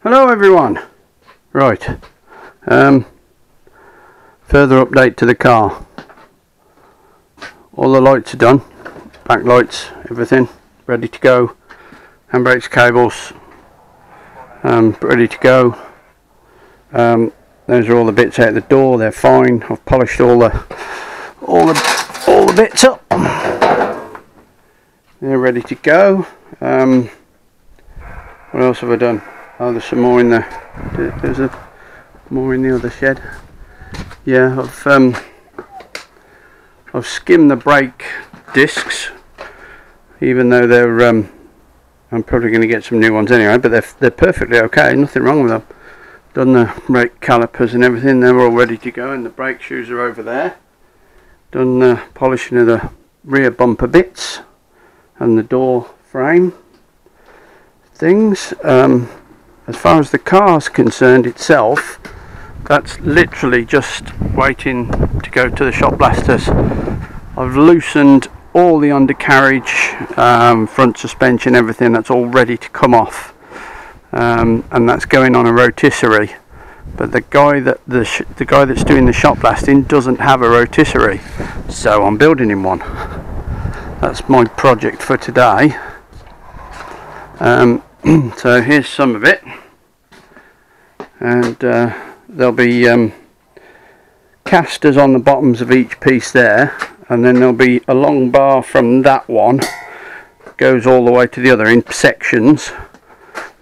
Hello everyone. Right, further update to the car. All the lights are done, back lights, everything ready to go. Handbrakes, cables, ready to go. Those are all the bits out the door. They're fine. I've polished all the bits up. They're ready to go. What else have I done? Oh, there's some more in there. There's more in the other shed. Yeah, I've skimmed the brake discs, even though they're I'm probably going to get some new ones anyway, but they're perfectly okay. Nothing wrong with them. Done the brake calipers and everything. They're all ready to go, and the brake shoes are over there. Done the polishing of the rear bumper bits and the door frame things. As far as the car's concerned itself, that's literally just waiting to go to the shop blasters. I've loosened all the undercarriage, front suspension, everything. That's all ready to come off, and that's going on a rotisserie. But the guy that's doing the shop blasting doesn't have a rotisserie, so I'm building him one. That's my project for today. So here's some of it, and there'll be casters on the bottoms of each piece there, and then there'll be a long bar from that one, goes all the way to the other in sections.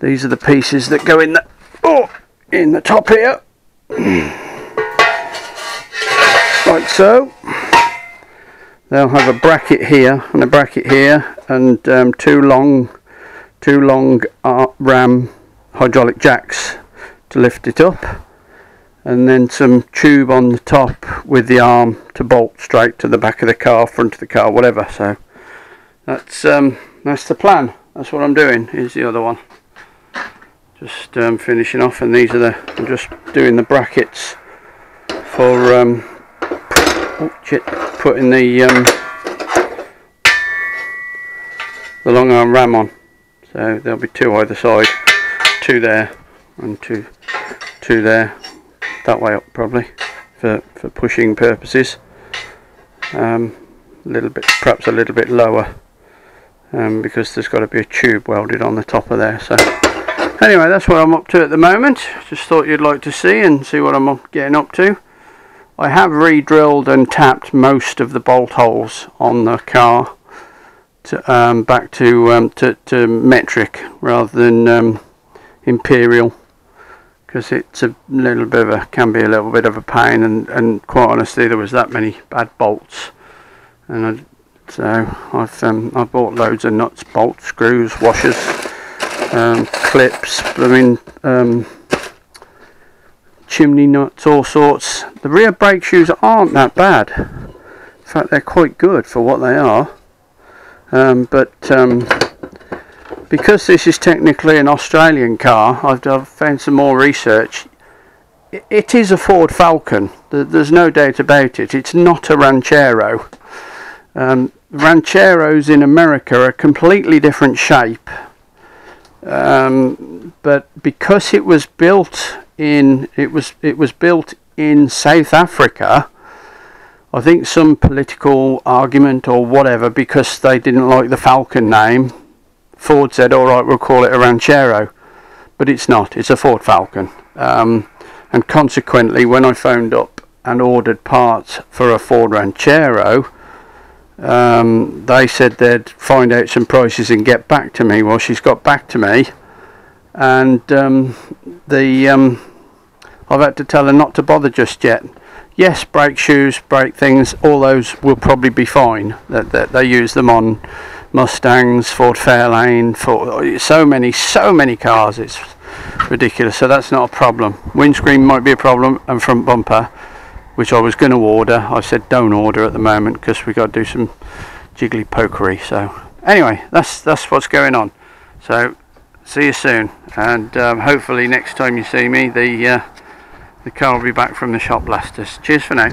These are the pieces that go in the top here, like so. They'll have a bracket here and a bracket here, and two long ram hydraulic jacks to lift it up, and then some tube on the top with the arm to bolt straight to the back of the car, front of the car, whatever. So that's the plan. That's what I'm doing. Here's the other one. Just finishing off, and these are I'm just doing the brackets for putting the long arm ram on. So there'll be two either side, two there and two there, that way up probably for pushing purposes. Perhaps a little bit lower, because there's got to be a tube welded on the top of there. So anyway, that's what I'm up to at the moment. Just thought you'd like to see what I'm getting up to. I have re-drilled and tapped most of the bolt holes on the car to, back to metric rather than imperial, because it's a little bit of can be a little bit of a pain, and quite honestly there was that many bad bolts, and I've bought loads of nuts, bolts, screws, washers, clips, chimney nuts, all sorts. The rear brake shoes aren't that bad. In fact, they're quite good for what they are. Because this is technically an Australian car, I've found some more research. It is a Ford Falcon. There's no doubt about it. It's not a Ranchero. Rancheros in America are a completely different shape. But because it was built in South Africa, I think some political argument or whatever, because they didn't like the Falcon name, Ford said, alright, we'll call it a Ranchero. But it's not, it's a Ford Falcon. And consequently, when I phoned up and ordered parts for a Ford Ranchero, they said they'd find out some prices and get back to me. Well, she's got back to me, and I've had to tell her not to bother just yet. Yes, brake shoes, brake things, all those will probably be fine. That they use them on Mustangs, Ford Fairlane, for so many cars, it's ridiculous. So that's not a problem. Windscreen might be a problem, and front bumper, which I was going to order, I said don't order at the moment because we got to do some jiggly pokery. So anyway, that's what's going on. So see you soon, and hopefully next time you see me, the car will be back from the shop blasters. Cheers for now.